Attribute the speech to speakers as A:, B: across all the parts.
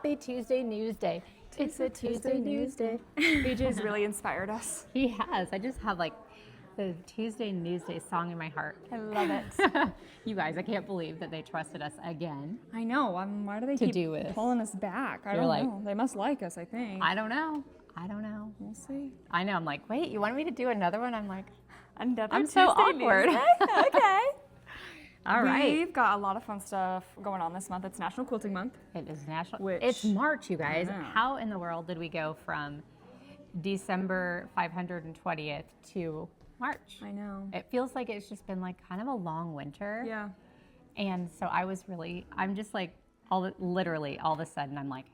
A: Happy Tuesday Newsday. It's a Tuesday Newsday.
B: BJ's really inspired us.
A: He has. I just have like the Tuesday Newsday song in my heart.
B: I love it.
A: You guys, I can't believe that they trusted us again.
B: I know. Why do they keep pulling us back? I don't know. They must like us, I think.
A: I don't know.
B: We'll see.
A: I know. I'm like, wait, you wanted me to do another one? I'm like,
B: another
A: I'm so
B: Tuesday
A: awkward.
B: Okay.
A: All right.
B: We've got a lot of fun stuff going on this month. It's National Quilting Month.
A: It is It's March, you guys. How in the world did we go from December 520th to March?
B: I know.
A: It feels like it's just been like kind of a long winter.
B: Yeah.
A: And so I'm just like, literally all of a sudden I'm like,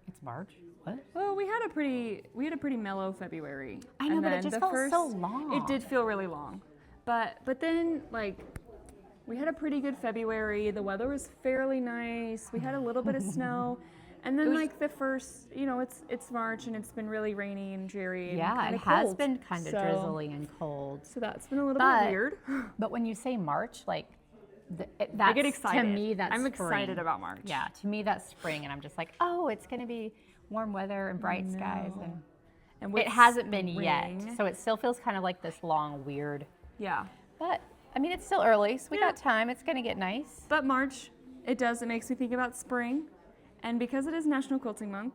A: it's March? What?
B: Well, we had a pretty mellow February.
A: I know, but it just felt so long.
B: It did feel really long. But then like we had a pretty good February. The weather was fairly nice. We had a little bit of snow. And then like the first, it's March and it's been really rainy and dreary.
A: Yeah,
B: and
A: it has been kind of drizzly and cold.
B: So that's been a little bit weird.
A: But when you say March, like
B: I get excited.
A: To me, that's
B: I'm
A: spring.
B: excited about March.
A: Yeah, to me that's spring, and I'm just like, oh, it's going to be warm weather and bright skies, and it hasn't been yet. So it still feels kind of like this long, weird.
B: Yeah.
A: But I mean, it's still early, so we got time. It's going to get nice.
B: But March, it makes me think about spring, and because it is National Quilting Month.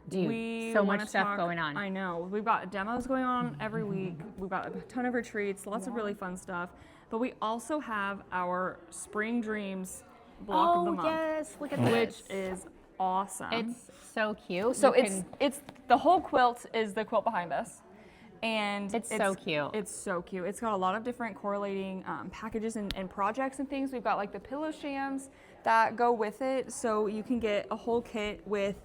A: Dude, so much stuff going on.
B: I know. We've got demos going on every week. We've got a ton of retreats, lots of really fun stuff. But we also have our Spring Dreams block of the month.
A: Oh, yes. Look at this.
B: Which is awesome.
A: It's so cute.
B: So it's the whole quilt is the quilt behind us. And
A: it's so cute.
B: It's so cute. It's got a lot of different correlating packages and projects and things. We've got like the pillow shams that go with it. So you can get a whole kit with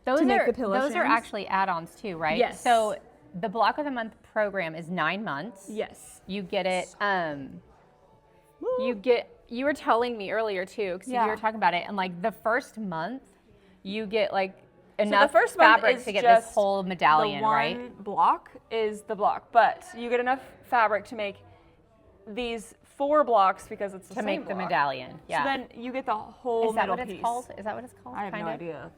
A: Those
B: shams.
A: are actually add-ons too, right?
B: Yes.
A: So the block of the month program is 9 months.
B: Yes.
A: You get it. You were telling me earlier too, because you were talking about it, and like the first month, you get like enough fabric to get this whole medallion, right?
B: The one block is the block, but you get enough fabric to make these 4 blocks because it's the same
A: make
B: block.
A: The medallion. Yeah.
B: So then you get the whole middle piece.
A: Is that what it's called?
B: I have no idea.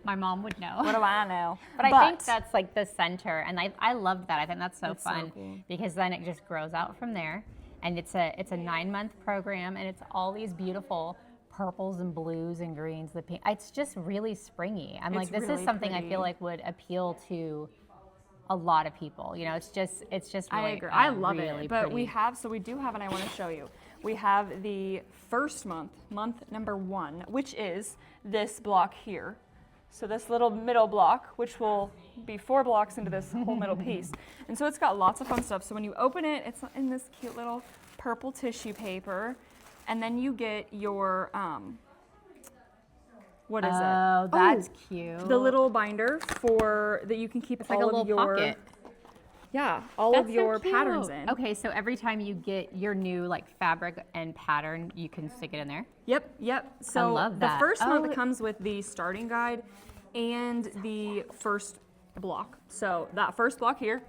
A: My mom would know.
B: What do I know?
A: But I think that's like the center, and I loved that. I think that's so fun
B: cool.
A: because then it just grows out from there, and it's a 9-month program, and it's all these beautiful purples and blues and greens. The pink. It's just really springy. I'm like, this is something I feel like would appeal to a lot of people. It's just really,
B: I agree. I love
A: really
B: it. But
A: pretty.
B: we do have, and I want to show you. We have the first month number 1, which is this block here. So this little middle block, which will be 4 blocks into this whole middle piece. And so it's got lots of fun stuff. So when you open it, it's in this cute little purple tissue paper. And then you get your, what is it?
A: Oh, that's cute.
B: The little binder that you can keep
A: it's all like of your
B: pocket. Yeah, all of your patterns in.
A: Okay, so every time you get your new like fabric and pattern, you can stick it in there?
B: Yep. So
A: I love that.
B: The first month comes with the starting guide and the first block. So that first block here,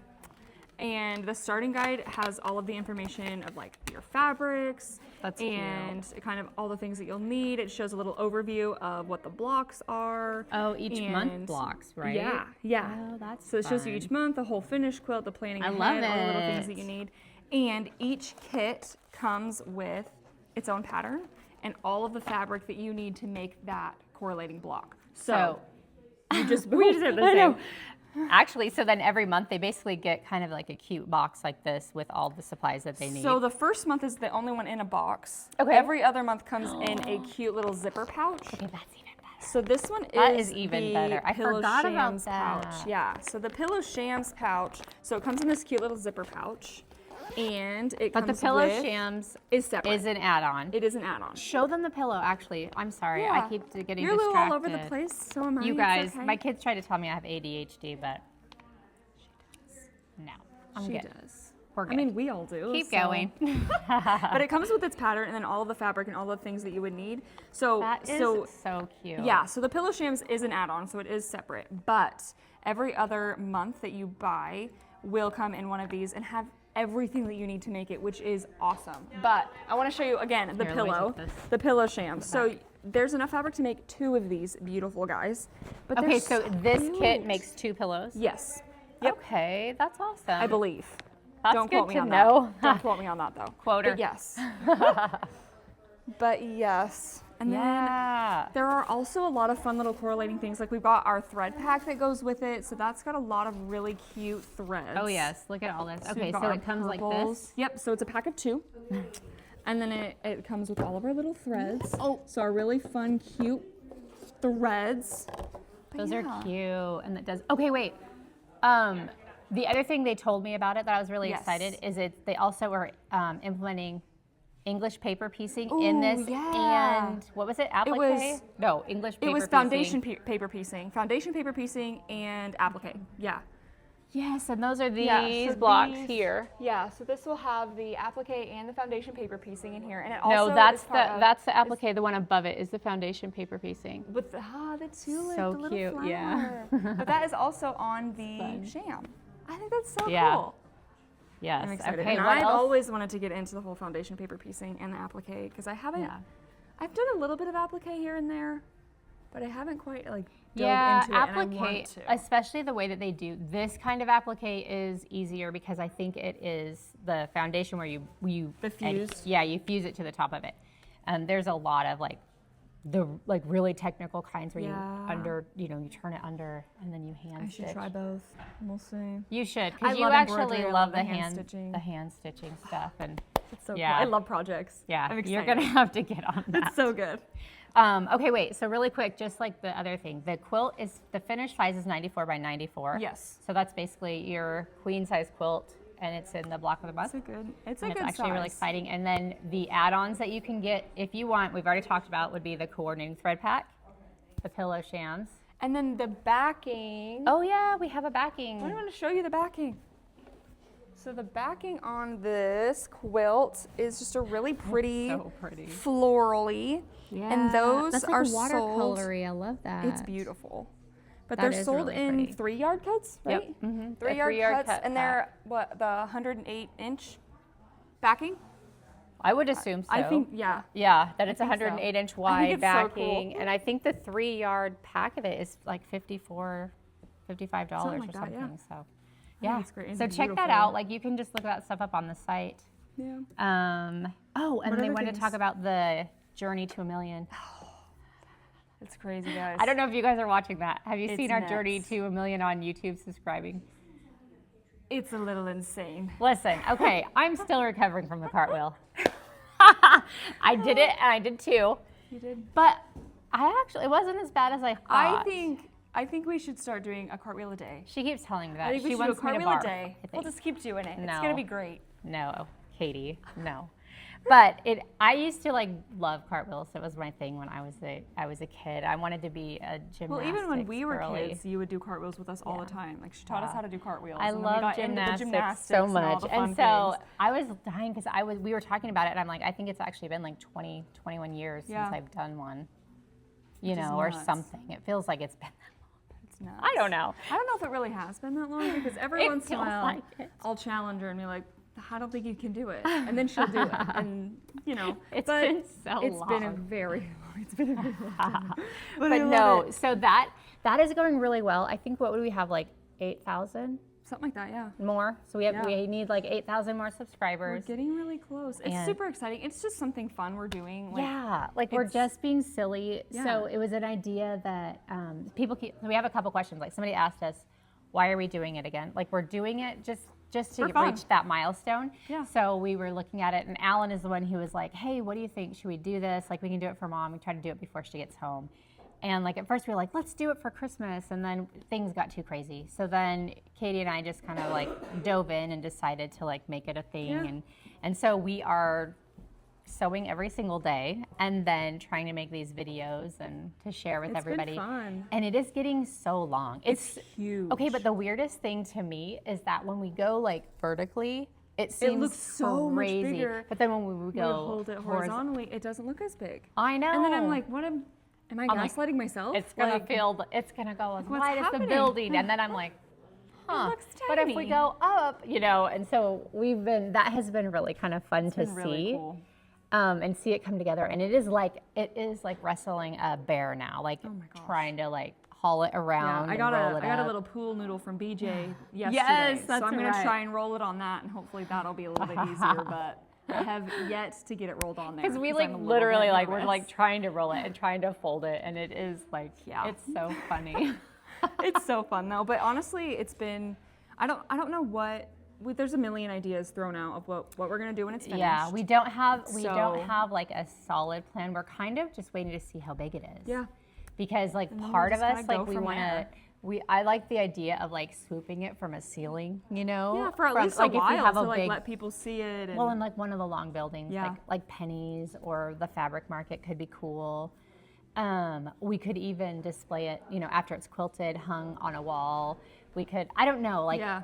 B: and the starting guide has all of the information of like your fabrics and kind of all the things that you'll need. It shows a little overview of what the blocks are.
A: Oh, each month blocks, right?
B: Yeah.
A: Oh, that's
B: so it shows you each month, the whole finished quilt, the planning ahead, all the little things that you need. And each kit comes with its own pattern and all of the fabric that you need to make that correlating block. So we just have the same.
A: Actually, so then every month they basically get kind of like a cute box like this with all the supplies that they need.
B: So the first month is the only one in a box.
A: Okay.
B: Every other month comes in a cute little zipper pouch.
A: Okay, that's even better.
B: So this one
A: is even better. I
B: Pillow
A: forgot about
B: Shams
A: that.
B: pouch. Yeah. So the Pillow Shams pouch. So it comes in this cute little zipper pouch, and it comes
A: But the Pillow Shams
B: is separate.
A: Is an add-on.
B: It is an add-on.
A: Show them the pillow. Actually, I'm sorry.
B: Yeah.
A: I keep getting
B: You're
A: distracted.
B: a little all over the place. So am I.
A: You guys,
B: it's okay.
A: my kids try to tell me I have ADHD, but no, I'm good.
B: She does.
A: We're good.
B: I mean, we all do.
A: Keep going.
B: But it comes with its pattern and then all of the fabric and all the things that you would need. So
A: that is so cute.
B: Yeah, so the Pillow Shams is an add-on, so it is separate. But every other month that you buy will come in one of these and have everything that you need to make it, which is awesome. But I want to show you again the
A: Here, let me
B: pillow,
A: take this.
B: the pillow shams. So there's enough fabric to make 2 of these beautiful guys. But
A: Okay,
B: they're
A: so this kit
B: cute.
A: makes 2 pillows?
B: Yes. Yep.
A: Okay, that's awesome.
B: I believe.
A: That's
B: Don't
A: good
B: quote me
A: to
B: on
A: know.
B: that. Don't quote me on that though.
A: Quoter.
B: But yes. But yes. And
A: Yeah.
B: then there are also a lot of fun little correlating things. Like we've got our thread pack that goes with it. So that's got a lot of really cute threads.
A: Oh yes, look at all this.
B: So
A: Okay,
B: we've got
A: so
B: our
A: it comes like
B: purples.
A: this.
B: Yep, so it's a pack of 2. And then it comes with all of our little threads.
A: Oh.
B: So our really fun, cute threads. But
A: Those
B: yeah.
A: are cute, and it does. Okay, wait. The other thing they told me about it that I was really
B: Yes.
A: excited is they also are implementing English paper piecing in
B: Ooh,
A: this,
B: yeah.
A: and what was it? Applique?
B: was-
A: No, English paper
B: It was
A: piecing.
B: paper piecing. Foundation paper piecing and applique. Yeah.
A: Yes, and those are these
B: Yeah, so
A: blocks
B: these-
A: here.
B: Yeah, so this will have the applique and the foundation paper piecing in here. And it
A: No,
B: also
A: that's
B: is part of,
A: that's the applique. The one above it is the foundation paper piecing.
B: with the tulip,
A: So
B: the little
A: cute,
B: flower.
A: yeah.
B: But that is also on the
A: Fun.
B: sham. I think that's so
A: Yeah.
B: cool.
A: Yes.
B: I'm excited.
A: Okay.
B: And
A: What
B: I've
A: else?
B: always wanted to get into the whole foundation paper piecing and the applique because I haven't.
A: Yeah.
B: I've done a little bit of applique here and there, but I haven't quite dove
A: Yeah,
B: into it. And I
A: applique,
B: want to.
A: especially the way that they do this kind of applique is easier because I think it is the foundation where you
B: The fuse?
A: yeah, you fuse it to the top of it. And there's a lot of the really technical kinds where
B: Yeah.
A: you turn it under and then you hand
B: I
A: stitch.
B: should try both. We'll see.
A: You should,
B: I
A: because you
B: love
A: actually
B: embroidery, I
A: love
B: love
A: the
B: the hand
A: hand
B: stitching.
A: stitching stuff, and
B: It's so
A: Yeah.
B: cool. I love projects.
A: yeah,
B: I'm excited.
A: you're gonna have to get on that.
B: It's so good.
A: Okay, wait. So really quick, just like the other thing, the quilt is the finished size is 94 by 94.
B: Yes.
A: So that's basically your queen size quilt, and it's in the block of the month.
B: It's a good. It's a
A: And
B: good
A: it's actually really
B: size.
A: exciting. And then the add-ons that you can get if you want, we've already talked about, would be the coordinating thread pack, the pillow shams.
B: And then the backing.
A: Oh yeah, we have a backing.
B: I want to show you the backing. So the backing on this quilt is just a really pretty,
A: So pretty.
B: florally. And those
A: that's like
B: are
A: watercolory. I love that.
B: It's beautiful. But
A: That
B: they're
A: is
B: sold
A: really
B: in
A: pretty.
B: 3-yard cuts,
A: Yep.
B: right?
A: Mm-hmm.
B: 3-yard cuts, and they're what, the 108-inch backing?
A: I would assume so.
B: I think, yeah.
A: Yeah, that it's
B: think so.
A: 108-inch
B: I think
A: wide
B: it's so cool.
A: backing, and I think the 3-yard pack of it is like $55
B: Something
A: or
B: like that,
A: something.
B: yeah.
A: So, yeah.
B: it's great. It's
A: So check that
B: beautiful.
A: out. Like you can just look that stuff up on the site.
B: Yeah.
A: Oh, and
B: What
A: they
B: other
A: wanted to
B: things?
A: talk about the journey to $1 million.
B: It's crazy, guys.
A: I don't know if you guys are watching that. Have you
B: It's
A: seen our journey
B: nuts.
A: to $1 million on YouTube subscribing?
B: It's a little insane.
A: Listen, okay, I'm still recovering from the cartwheel. I did it, and I did too.
B: You did?
A: But it wasn't as bad as I thought.
B: I think we should start doing a cartwheel a day.
A: She keeps telling me that.
B: I think we
A: she
B: should do a
A: wants me to
B: cartwheel a
A: barf,
B: day.
A: I
B: We'll
A: think.
B: just keep doing it. It's
A: No.
B: gonna be great.
A: No, Katie, no. But I used to love cartwheels. It was my thing when I was a kid. I wanted to be a gymnastics
B: Well, even when we were
A: girly.
B: kids, you would do cartwheels with us all the time. Like she taught us how to do cartwheels.
A: I
B: and then we
A: love
B: got into the
A: gymnastics so
B: and all
A: much.
B: the fun
A: And so
B: things.
A: I was dying because we were talking about it, and I'm like, I think it's actually been like 20, 21 years
B: Yeah.
A: since I've done one.
B: Which is
A: Or
B: nuts.
A: something. It feels like it's been
B: It's nuts.
A: I don't know.
B: I don't know if it really has been that long because every
A: It
B: once in a
A: feels
B: while
A: like it.
B: I'll challenge her and be like, I don't think you can do it. And then she'll do it. And
A: It's
B: but
A: been so
B: it's
A: long.
B: been a very long. It's been a very long time.
A: But
B: I love
A: no,
B: it.
A: so that is going really well. I think what would we have, like 8,000
B: Something like that, yeah.
A: more? So
B: Yeah.
A: we need like 8,000 more
B: We're
A: subscribers.
B: getting really close. It's
A: And-
B: super exciting. It's just something fun we're doing.
A: Yeah, like we're
B: it's-
A: just being silly. So
B: Yeah.
A: it was an idea that we have a couple questions. Like somebody asked us, why are we doing it again? Like we're doing it just to
B: For fun.
A: reach that milestone.
B: Yeah.
A: So we were looking at it, and Alan is the one who was like, hey, what do you think? Should we do this? Like we can do it for Mom. We try to do it before she gets home. And like at first we were like, let's do it for Christmas, and then things got too crazy. So then Katie and I just kind of like dove in and decided to like make it a thing.
B: Yeah.
A: And so we are sewing every single day and then trying to make these videos and to share with
B: It's been
A: everybody.
B: fun.
A: And it is getting so long.
B: It's huge.
A: Okay, but the weirdest thing to me is that when we go like vertically, it seems
B: looks so much
A: crazy.
B: bigger.
A: But then when we
B: When
A: go
B: we hold it horizontally, it doesn't look as big.
A: I know.
B: And then I'm like, am I
A: I'm like,
B: gaslighting myself?
A: it's gonna
B: Like,
A: it's gonna go as
B: what's
A: wide as the
B: happening?
A: building, and then I'm like, huh.
B: looks
A: But if we
B: tiny.
A: go up, you know, and so that has been really kind of fun to
B: been really
A: see.
B: cool.
A: And see it come together. And it is like wrestling a bear now, like
B: Oh my gosh.
A: trying to like haul it around.
B: I
A: and
B: got
A: roll it
B: a
A: up.
B: little pool noodle from BJ yesterday.
A: Yes, that's
B: so I'm gonna
A: right.
B: try and roll it on that, and hopefully that'll be a little bit easier. But I have yet to get it rolled on there.
A: Because we
B: I'm
A: like
B: a little
A: literally
B: bit
A: like we're
B: nervous.
A: like trying to roll it and trying to fold it, and it is like it's so funny.
B: It's so fun though. But honestly, it's been I don't know what. There's a million ideas thrown out of what we're gonna do when it's finished.
A: Yeah, we don't have
B: So-
A: like a solid plan. We're kind of just waiting to see how big it is.
B: Yeah.
A: Because like
B: then
A: part
B: we'll
A: of
B: just
A: us
B: kinda
A: like
B: go
A: we
B: from
A: want
B: there.
A: to I like the idea of like swooping it from a ceiling, you know?
B: Yeah, for at least
A: like
B: a
A: if we
B: while
A: have
B: to
A: a
B: like
A: big,
B: let people see it. And
A: well, in like one of the long buildings,
B: Yeah.
A: like Penny's or the fabric market could be cool. We could even display it, you know, after it's quilted, hung on a wall. We could, I don't know, like
B: yeah.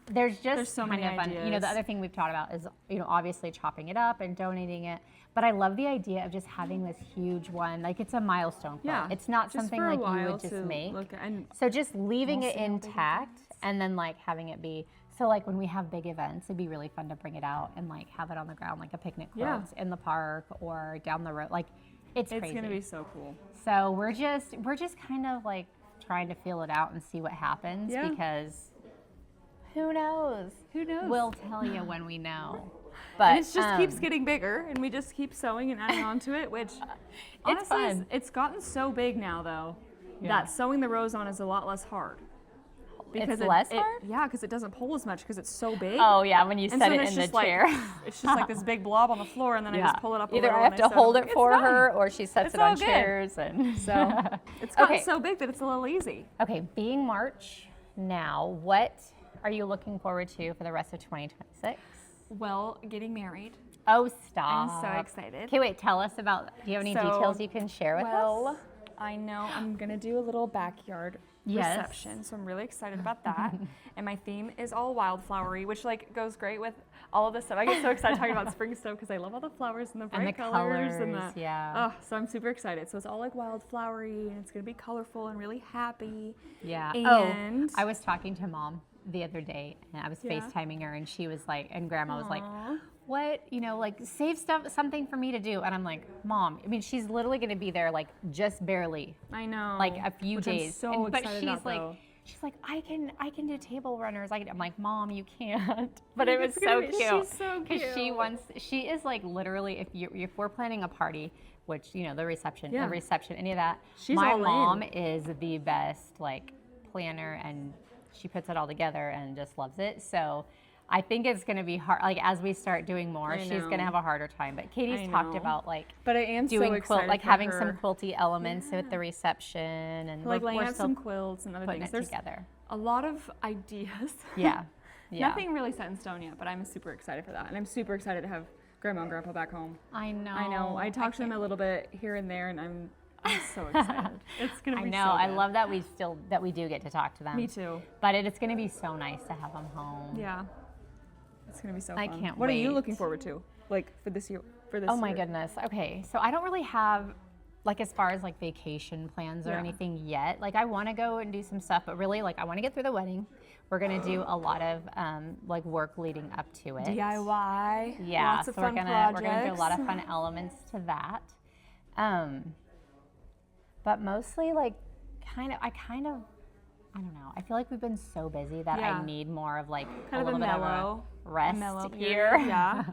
A: there's just
B: so
A: kind
B: many
A: of fun. You know, the
B: ideas.
A: other thing we've talked about is, you know, obviously chopping it up and donating it. But I love the idea of just having this huge one. Like it's a milestone quilt.
B: Yeah,
A: It's not
B: just
A: something
B: for a
A: like you
B: while
A: would just
B: to
A: make.
B: look at- and
A: So just leaving
B: we'll
A: it
B: see how big it
A: intact
B: gets.
A: and then like having it be, so like when we have big events, it'd be really fun to bring it out and like have it on the ground, like a picnic
B: Yeah.
A: quilt in the park or down the road. Like it's crazy.
B: gonna be so cool.
A: So we're just kind of like trying to feel it out and see what happens
B: Yeah.
A: because who knows?
B: Who knows?
A: We'll tell you when we know. But
B: And it just keeps getting bigger, and we just keep sewing and adding on to it, which honestly,
A: fun.
B: it's gotten so big now, though, that sewing the rows on is a lot less hard.
A: It's less hard?
B: Yeah, because it doesn't pull as much because it's so big.
A: Oh yeah, when you
B: And
A: set
B: so
A: it
B: then
A: in the
B: just like,
A: chair.
B: it's just like this big blob on the floor, and then I just pull it up.
A: Either
B: a little
A: I have
B: and
A: to
B: sew
A: hold
B: on.
A: it
B: It's
A: for
B: done.
A: her, or she sets
B: It's
A: it on
B: all good.
A: chairs, and
B: So it's gotten
A: Okay.
B: so big that it's a little easy.
A: Okay, being March now, what are you looking forward to for the rest of 2026?
B: Well, getting married.
A: Oh, stop!
B: I'm so excited.
A: Okay, wait. Tell us about. Do you have any
B: So,
A: details you can share with us?
B: Well, I know I'm gonna do a little backyard
A: Yes.
B: reception, so I'm really excited about that. And my theme is all wildflowery, which like goes great with all of this stuff. I get so excited talking about spring stuff because I love all the flowers and the bright
A: the
B: colors and
A: colors,
B: the
A: yeah.
B: Oh, so I'm super excited. So it's all like wildflowery, and it's gonna be colorful and really happy.
A: Yeah.
B: And
A: I was talking to Mom the other day, and I was
B: Yeah.
A: FaceTiming her, and she was like, and Grandma was like,
B: Aw.
A: what, you know, like save something for me to do. And I'm like, Mom, I mean, she's literally going to be there like just barely,
B: I know,
A: like a few
B: which
A: days.
B: I'm so
A: but
B: excited
A: she's
B: about,
A: like,
B: though.
A: she's like, I can do table runners. I'm like, Mom, you can't. But it was
B: It's gonna
A: so
B: be-
A: cute.
B: she's so
A: she is like literally, if we're planning a party, which, you know, the reception,
B: Yeah.
A: any of that,
B: She's
A: my
B: all in.
A: mom is the best like planner, and she puts it all together and just loves it. So I think it's going to be hard. Like as we start doing more,
B: I
A: she's
B: know.
A: going to have a harder time. But Katie's
B: I
A: talked
B: know.
A: about like
B: But I am
A: doing
B: so
A: quilt,
B: excited
A: like
B: for
A: having
B: her.
A: some quilty elements at the reception, and
B: like
A: we're
B: laying out
A: still
B: some quilts and other
A: putting
B: things.
A: it
B: There's
A: together.
B: a lot of ideas.
A: Yeah. Yeah.
B: Nothing really set in stone yet, but I'm super excited for that. And I'm super excited to have Grandma and Grandpa back home.
A: I know.
B: I know. I talked to them a little bit here and there, and I'm so excited. It's gonna
A: I
B: be
A: know.
B: so
A: I
B: good.
A: love that we do get to talk to them.
B: Me too.
A: But it's going to be so nice to have them home.
B: Yeah. It's gonna be so
A: I
B: fun.
A: can't
B: What are you
A: wait.
B: looking forward to? Like for this year?
A: Oh my goodness. Okay. So I don't really have like as far as like vacation plans or
B: Yeah.
A: anything yet. Like I want to go and do some stuff, but really like I want to get through the wedding. We're going to do a lot of like work leading up to it.
B: DIY.
A: Yeah,
B: Lots of
A: so
B: fun
A: we're gonna do a lot of fun elements to that. But mostly like I don't know. I feel like we've been so busy that
B: Yeah.
A: I need more of like
B: Kind
A: a
B: of
A: little
B: a
A: bit
B: mellow,
A: of a rest
B: mellow
A: year.
B: period. Yeah.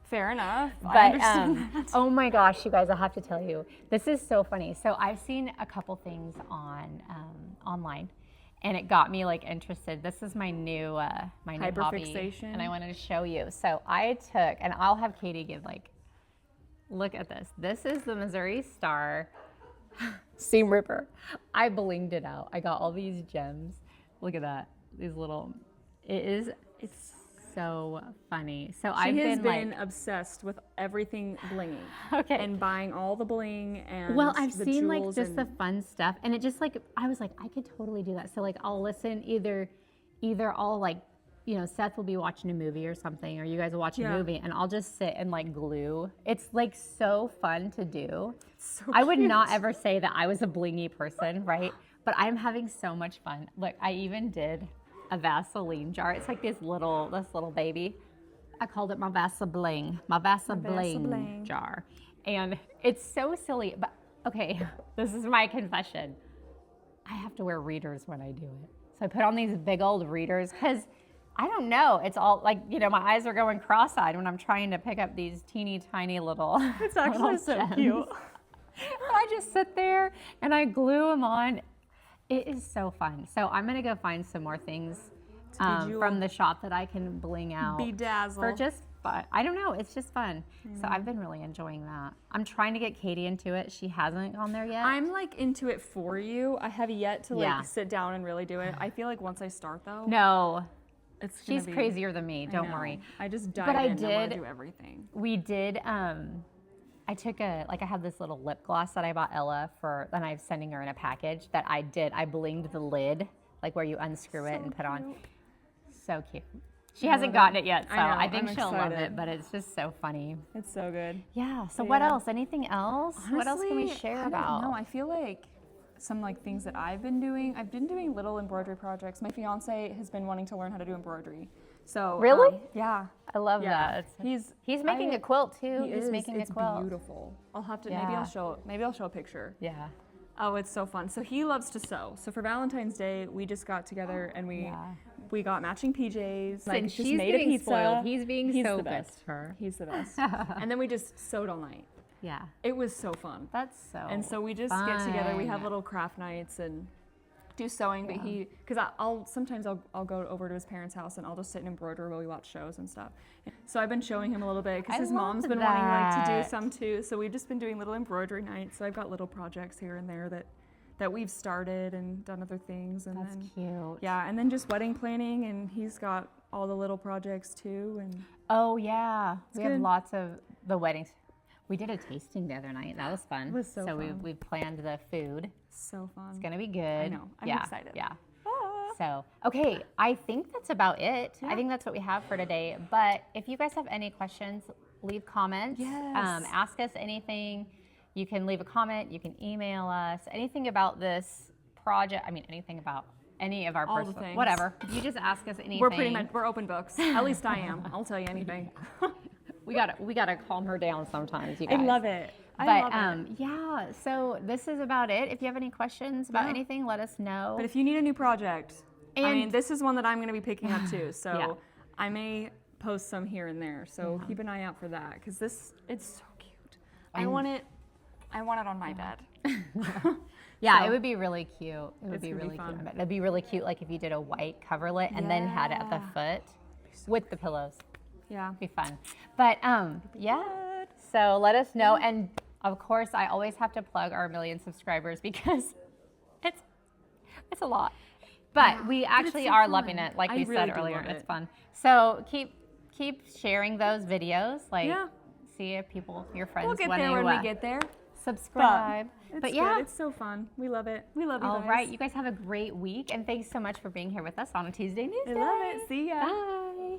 B: Fair enough. I
A: But
B: understand that.
A: oh my gosh, you guys, I have to tell you, this is so funny. So I've seen a couple things on online, and it got me like interested. This is my new hobby,
B: Hyperfixation.
A: and I wanted to show you. So I took, and I'll have Katie give like, look at this. This is the Missouri Star seam ripper. I blinged it out. I got all these gems. Look at that. These little. It's so funny. So
B: She
A: I've
B: has
A: been
B: been obsessed with everything blinging.
A: Okay.
B: And buying all the bling and
A: Well, I've
B: the
A: seen like
B: jewels
A: just the
B: and-
A: fun stuff, and it just like I was like I could totally do that. So like I'll listen either I'll like, you know, Seth will be watching a movie or something, or you guys will watch a
B: Yeah.
A: movie, and I'll just sit and like glue. It's like so fun to do.
B: so
A: I would not
B: cute.
A: ever say that I was a blingy person, right? But I'm having so much fun. Look, I even did a Vaseline jar. It's like this little baby. I called it my Vaseline jar. And it's so silly, but okay, this is my confession. I have to wear readers when I do it. So I put on these big old readers because I don't know. It's all like, you know, my eyes are going cross-eyed when I'm trying to pick up these teeny tiny little.
B: It's actually so cute.
A: I just sit there and I glue them on. It is so fun. So I'm going to go find some more things from the shop that I can bling out.
B: Bedazzle.
A: For just fun. I don't know. It's just fun. So I've been really enjoying that. I'm trying to get Katie into it. She hasn't gone there yet.
B: I'm like into it for you. I have yet to like sit down and really do it. I feel like once I start though.
A: No.
B: She's
A: crazier than me. Don't worry.
B: I just dive in and I want to do everything.
A: We did. I took I have this little lip gloss that I bought Ella for, and I'm sending her in a package that I did. I blinged the lid, like where you unscrew it and put on. So cute. She hasn't gotten it yet, so I think she'll love it, but it's just so funny.
B: It's so good.
A: Yeah. So what else? Anything else?
B: Honestly,
A: what else can we share about?
B: No, I feel like some like things that I've been doing little embroidery projects. My fiance has been wanting to learn how to do embroidery. So
A: really?
B: Yeah.
A: I love that. He's making a quilt too. He's making a quilt.
B: It's beautiful. I'll have to maybe I'll show a picture.
A: Yeah.
B: Oh, it's so fun. So he loves to sew. So for Valentine's Day, we just got together and we got matching PJs. Like
A: and
B: just
A: she's
B: made a
A: being
B: pizza.
A: Spoiled. He's being so
B: the
A: good
B: best.
A: for her.
B: He's the best. And then we just sewed all night.
A: Yeah.
B: It was so fun.
A: That's so
B: And so we just get together. We have little craft nights and do sewing. But because sometimes I'll go over to his parents' house and I'll just sit and embroider while we watch shows and stuff. So I've been showing him a little bit because his mom's been wanting like to do some too. So we've just been doing little embroidery nights. So I've got little projects here and there that we've started and done other things. And
A: that's cute.
B: Yeah, and then just wedding planning, and he's got all the little projects too. And
A: oh yeah, we have lots of the weddings. We did a tasting the other night. That was fun.
B: It was so fun.
A: we planned the food.
B: So fun.
A: It's gonna be good.
B: I know. I'm excited.
A: Yeah. So okay, I think that's about it. I think that's what we have for today. But if you guys have any questions, leave comments.
B: Yes.
A: Ask us anything. You can leave a comment. You can email us. Anything about this project. I mean, anything about any of our personal,
B: things.
A: Whatever. You just ask us anything.
B: We're open books. At least I am. I'll tell you anything.
A: We gotta calm her down sometimes, you guys.
B: I love it.
A: Yeah, so this is about it. If you have any questions about anything, let us know.
B: But if you need a new project, I mean, this is one that I'm going to be picking up too. So I may post some here and there. So keep an eye out for that because it's so cute. I want it on my bed.
A: Yeah, it would be really cute. It would be really cute. It'd be really cute, like if you did a white coverlet and then had it at the foot with the pillows.
B: Yeah,
A: be fun. But so let us know. And of course, I always have to plug our 1 million subscribers because it's a lot. But we actually are loving it, like we said earlier. It's fun. So keep sharing those videos. Like, see if your friends
B: we'll get there when we get there.
A: Subscribe. But
B: it's so fun. We love it. We love you guys.
A: All right, you guys have a great week, and thanks so much for being here with us on a Tuesday Newsday.
B: I love it. See ya.
A: Bye.